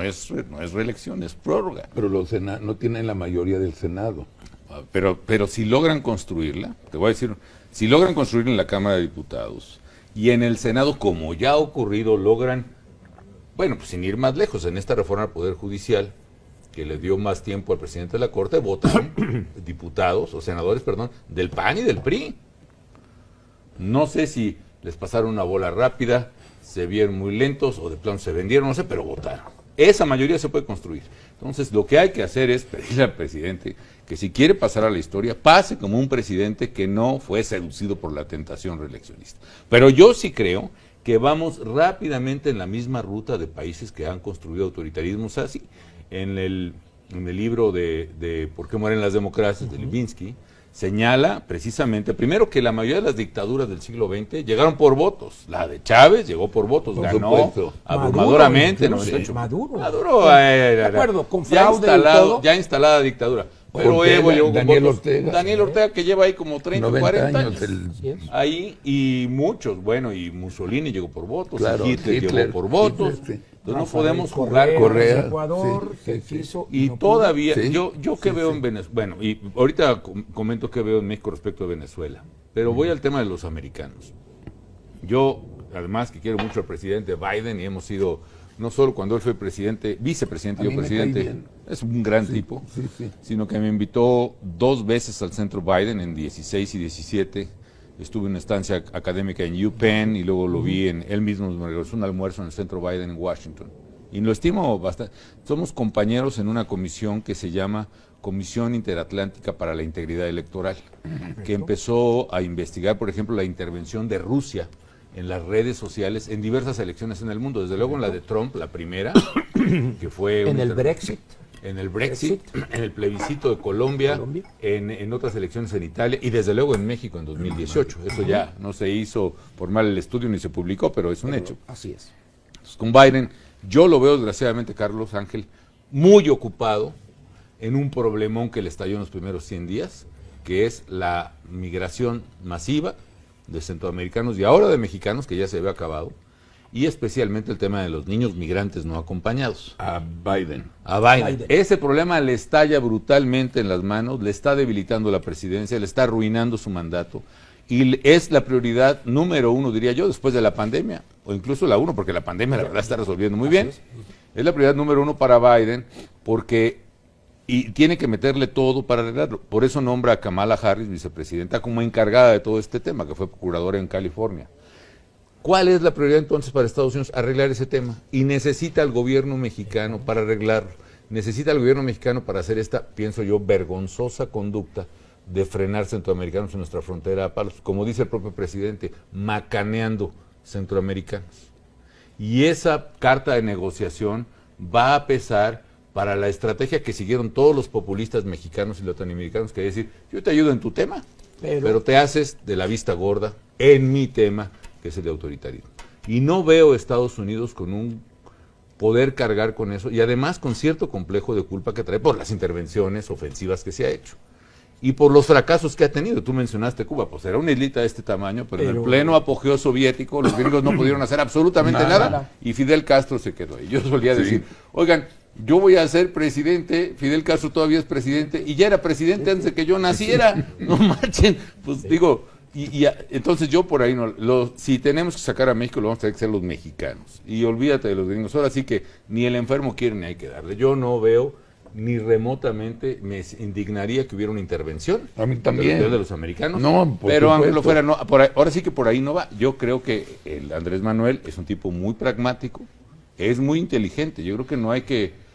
no es reelección, es prórroga. Pero los no tienen la mayoría del Senado. Pero si logran construirla, te voy a decir, si logran construirla en la Cámara de Diputados y en el Senado, como ya ha ocurrido, logran, bueno, pues sin ir más lejos, en esta reforma al Poder Judicial, que le dio más tiempo al presidente de la Corte, votaron diputados o senadores, perdón, del PAN y del PRI. No sé si les pasaron una bola rápida, se vieron muy lentos o de plano se vendieron, no sé, pero votaron. Esa mayoría se puede construir. Entonces, lo que hay que hacer es pedirle al presidente que si quiere pasar a la historia, pase como un presidente que no fue seducido por la tentación reeleccionista. Pero yo sí creo que vamos rápidamente en la misma ruta de países que han construido autoritarismos así. En el libro de ¿Por qué mueren las democracias?, de Levinsky, señala precisamente, primero, que la mayoría de las dictaduras del siglo XX llegaron por votos. La de Chávez llegó por votos, por ganó supuesto. abrumadoramente. Maduro. De acuerdo, con ya fraude y todo. ya instalada dictadura. Pero Ortega, Evo llegó con Daniel votos. Ortega. Daniel Ortega, que lleva ahí como 30, 40 años. Ahí, y muchos, bueno, y Mussolini llegó por votos, claro, y Hitler llegó por votos. Hitler, sí. Entonces no Rafael podemos jugar Correa, Ecuador, sí, se quiso y no todavía, Sí, yo que veo en Venezuela, bueno, y ahorita comento qué veo en México respecto a Venezuela, pero voy al tema de los americanos. Yo, además que quiero mucho al presidente Biden y hemos sido, no solo cuando él fue presidente, vicepresidente y yo presidente, es un gran tipo, sino que me invitó 2 veces al centro Biden en 16 y 17. Estuve en una estancia académica en UPenn y luego lo vi él mismo me regresó un almuerzo en el centro Biden en Washington. Y lo estimo bastante. Somos compañeros en una comisión que se llama Comisión Interatlántica para la Integridad Electoral, que empezó a investigar, por ejemplo, la intervención de Rusia en las redes sociales en diversas elecciones en el mundo. Desde luego en la de Trump, la primera, que fue... En el Brexit. En el Brexit, en el plebiscito de Colombia. En otras elecciones en Italia y desde luego en México en 2018. Eso ya no se hizo formal el estudio ni se publicó, pero es un hecho. Así es. Entonces, con Biden, yo lo veo desgraciadamente, Carlos Ángel, muy ocupado en un problemón que le estalló en los primeros 100 días, que es la migración masiva de centroamericanos y ahora de mexicanos, que ya se había acabado, y especialmente el tema de los niños migrantes no acompañados. a Biden. A Biden. Ese problema le estalla brutalmente en las manos, le está debilitando la presidencia, le está arruinando su mandato, y es la prioridad número 1, diría yo, después de la pandemia, o incluso la 1, porque la pandemia la verdad está resolviendo muy bien. Es la prioridad número 1 para Biden, porque y tiene que meterle todo para arreglarlo. Por eso nombra a Kamala Harris, vicepresidenta, como encargada de todo este tema, que fue procuradora en California. ¿Cuál es la prioridad entonces para Estados Unidos? Arreglar ese tema. Y necesita al gobierno mexicano para arreglarlo. Necesita al gobierno mexicano para hacer esta, pienso yo, vergonzosa conducta de frenar centroamericanos en nuestra frontera a palos. Como dice el propio presidente, macaneando centroamericanos. Y esa carta de negociación va a pesar para la estrategia que siguieron todos los populistas mexicanos y latinoamericanos, que es decir, yo te ayudo en tu tema, pero te haces de la vista gorda en mi tema, que es el de autoritarismo. Y no veo Estados Unidos con un poder cargar con eso, y además con cierto complejo de culpa que trae por las intervenciones ofensivas que se ha hecho. Y por los fracasos que ha tenido. Tú mencionaste Cuba, pues era una islita de este tamaño, pero en el pleno apogeo soviético los gringos no pudieron hacer absolutamente nada, y Fidel Castro se quedó ahí. Yo solía decir, oigan, yo voy a ser presidente, Fidel Castro todavía es presidente, y ya era presidente antes de que yo naciera, no marchen, pues digo, entonces yo por ahí no, si tenemos que sacar a México, lo vamos a tener que hacer los mexicanos, y olvídate de los gringos, ahora sí que ni el enfermo quiere ni hay que darle, yo no veo ni remotamente, me indignaría que hubiera una intervención a mí también de los americanos, no, pero aunque lo fuera, no, ahora sí que por ahí no va. Yo creo que el Andrés Manuel es un tipo muy pragmático, es muy inteligente, yo creo que no hay que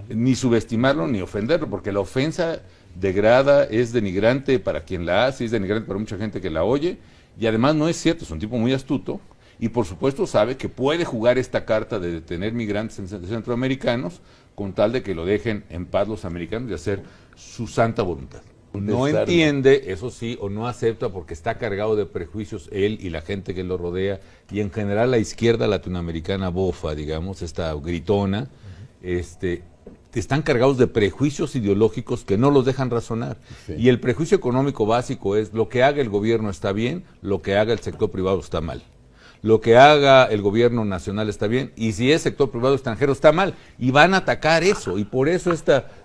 ni subestimarlo ni ofenderlo, porque la ofensa degrada, es denigrante para quien la hace, es denigrante para mucha gente que la oye, y además no es cierto, es un tipo muy astuto, y por supuesto sabe que puede jugar esta carta de detener migrantes centroamericanos con tal de que lo dejen en paz los americanos y hacer su santa voluntad. No entiende, eso sí, o no acepta porque está cargado de prejuicios él y la gente que lo rodea, y en general la izquierda latinoamericana bofa, digamos, esta gritona, están cargados de prejuicios ideológicos que no los dejan razonar. Y el prejuicio económico básico es lo que haga el gobierno está bien, lo que haga el sector privado está mal. lo que haga el gobierno nacional está bien, y si es sector privado extranjero está mal, y van a atacar eso, y por eso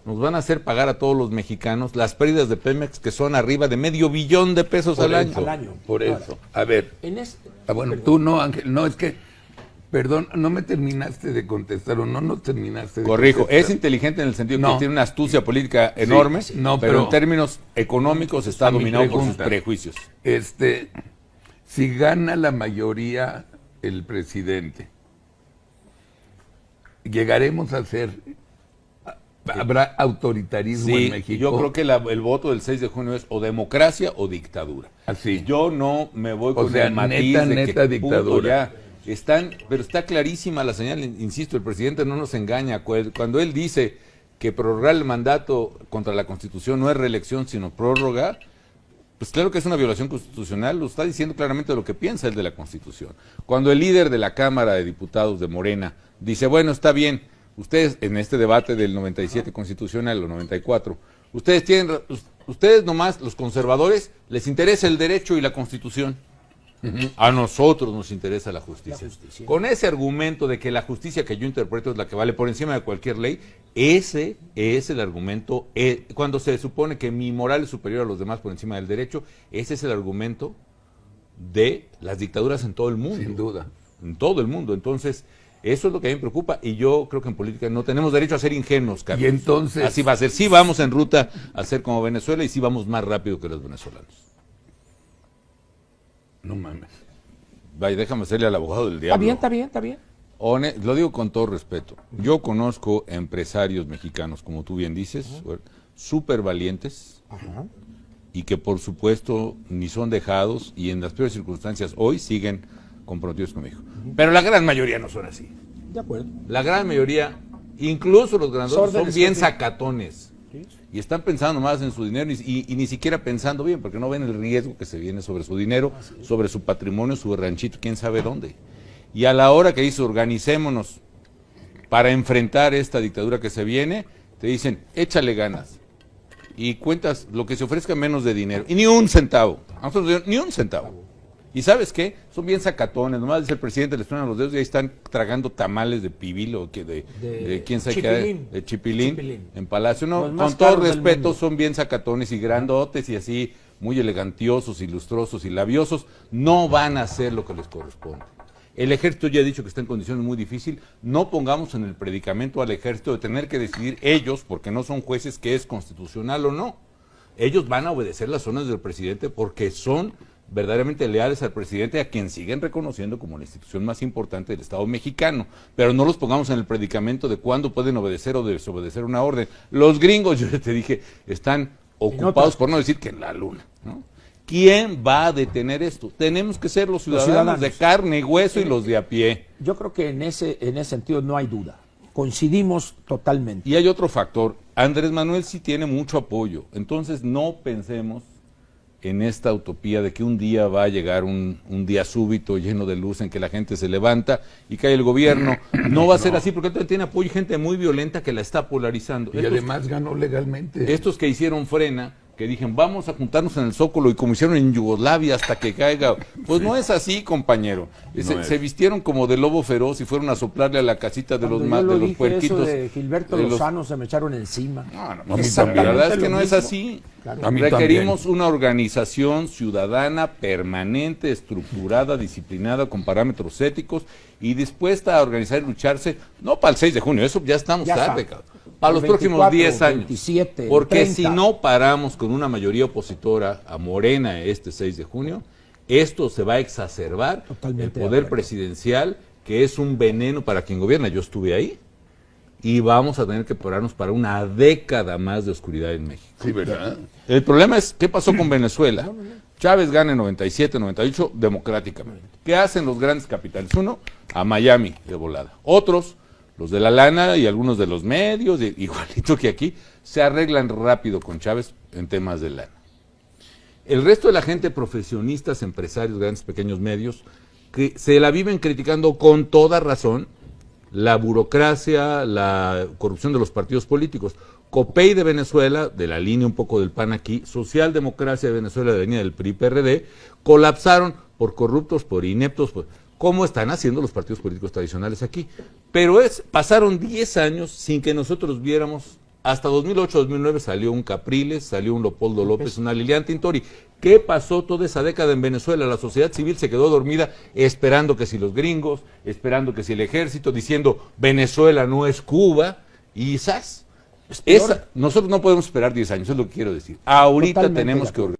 nos van a hacer pagar a todos los mexicanos las pérdidas de Pemex, que son arriba de $500 millones de pesos al año. Por eso. A ver. Bueno, perdón. tú no, Ángel, no, es que, perdón, no me terminaste de contestar, o no terminaste de Corrijo, contestar. es inteligente en el sentido No. que tiene una astucia política enorme, no, pero pero en términos económicos está a mi dominado por sus pregunta. prejuicios. Si gana la mayoría el presidente, llegaremos a ser, habrá autoritarismo en Sí, México. yo creo que el voto del 6 de junio es o democracia o dictadura. Así. Yo no me voy con sea, el matiz neta, de que neta dictadura. pero está clarísima la señal, insisto, el presidente no nos engaña. Cuando él dice que prorrogar el mandato contra la Constitución no es reelección, sino prórroga, pues claro que es una violación constitucional, lo está diciendo claramente lo que piensa él de la Constitución. Cuando el líder de la Cámara de Diputados de Morena dice, bueno, está bien, ustedes en este debate del 97 constitucional o 94, ustedes nomás, los conservadores, les interesa el derecho y la Constitución. A nosotros nos interesa la justicia. Con ese argumento de que la justicia que yo interpreto es la que vale por encima de cualquier ley, ese es el argumento. Cuando se supone que mi moral es superior a los demás por encima del derecho, ese es el argumento de las dictaduras en todo el mundo. Sin duda. En todo el mundo. Entonces, eso es lo que a mí me preocupa, y yo creo que en política no tenemos derecho a ser ingenuos, Carlos. Y entonces... Así va a ser. Sí vamos en ruta a ser como Venezuela, y sí vamos más rápido que los venezolanos. No mames. Vaya, déjame hacerle al abogado del diablo. Está bien. Lo digo con todo respeto. Yo conozco empresarios mexicanos, como tú bien dices, súper valientes, y que por supuesto ni son dejados, y en las peores circunstancias hoy siguen comprometidos conmigo. Pero la gran mayoría no son así. De acuerdo. La gran mayoría, incluso los grandotes, son Órdenes bien que- sacatones. Y están pensando más en su dinero y ni siquiera pensando bien, porque no ven el riesgo que se viene sobre su dinero, sobre su patrimonio, su ranchito, quién sabe dónde. Y a la hora que dice organicémonos para enfrentar esta dictadura que se viene, te dicen échale ganas y cuentas lo que se ofrezca menos de dinero. Y ni un centavo. A nosotros ni un centavo. ¿Y sabes qué? Son bien sacatones, nomás dice el presidente, les truenan los dedos y ahí están tragando tamales de pibil o de quién sabe chipilín. qué, de chipilín, Chipilín. en Palacio. No, Los más con todo caros del respeto, mundo. son bien sacatones y grandotes y así, muy elegantiosos y lustrosos y labiosos, no van a hacer lo que les corresponde. El ejército ya ha dicho que está en condiciones muy difíciles, no pongamos en el predicamento al ejército de tener que decidir ellos, porque no son jueces, que es constitucional o no. Ellos van a obedecer las órdenes del presidente porque son verdaderamente leales al presidente, a quien siguen reconociendo como la institución más importante del Estado mexicano, pero no los pongamos en el predicamento de cuándo pueden obedecer o desobedecer una orden. Los gringos, yo ya te dije, están ocupados, por no decir que en la luna, ¿no? ¿Quién va a detener esto? Tenemos que ser los ciudadanos de carne y hueso y los de a pie. Yo creo que en ese sentido no hay duda. Coincidimos totalmente. Y hay otro factor, Andrés Manuel sí tiene mucho apoyo, entonces no pensemos en esta utopía de que un día va a llegar un día súbito lleno de luz en que la gente se levanta y cae el gobierno. No va a ser así, porque él tiene apoyo y gente muy violenta que la está polarizando. Y además ganó legalmente. Estos que hicieron frena, que dijeron vamos a juntarnos en el Zócalo y como hicieron en Yugoslavia hasta que caiga, pues no es así, compañero. Se vistieron como de lobo feroz y fueron a soplarle a la casita de Cuando los, yo lo de los dije, puerquitos. eso de Gilberto de los- Lozano se me echaron encima. No, Exactamente la verdad es que lo no es mismo. así. Claro. A mí Requerimos también. una organización ciudadana permanente, estructurada, disciplinada, con parámetros éticos y dispuesta a organizar y lucharse, no para el 6 de junio, eso ya estamos Ya tarde, está. cabrón, para los El próximos 24, 10 años. 27, el Porque 30. si no paramos con una mayoría opositora a Morena este 6 de junio, esto se va a exacerbar. Totalmente El de poder acuerdo. presidencial, que es un veneno para quien gobierna, yo estuve ahí, y vamos a tener que prepararnos para una década más de oscuridad en México. Sí, ¿verdad? El problema es, ¿qué pasó con Venezuela? Chávez gana en 97, 98 democráticamente. ¿Qué hacen los grandes capitales? Uno, a Miami de volada. Otros, los de la lana y algunos de los medios, igualito que aquí, se arreglan rápido con Chávez en temas de lana. El resto de la gente, profesionistas, empresarios, grandes, pequeños medios, que se la viven criticando con toda razón la burocracia, la corrupción de los partidos políticos. COPEI de Venezuela, de la línea un poco del PAN aquí, Socialdemocracia de Venezuela, de la línea del PRI-PRD, colapsaron por corruptos, por ineptos, como están haciendo los partidos políticos tradicionales aquí. Pero pasaron 10 años sin que nosotros viéramos. Hasta 2008-2009 salió un Capriles, salió un Leopoldo López, una Liliana Tintori. ¿Qué pasó toda esa década en Venezuela? La sociedad civil se quedó dormida esperando que si los gringos, esperando que si el ejército, diciendo Venezuela no es Cuba, y ¡zas! Nosotros no podemos esperar 10 años, es lo que quiero decir. Ahorita Totalmente tenemos de que acuerdo.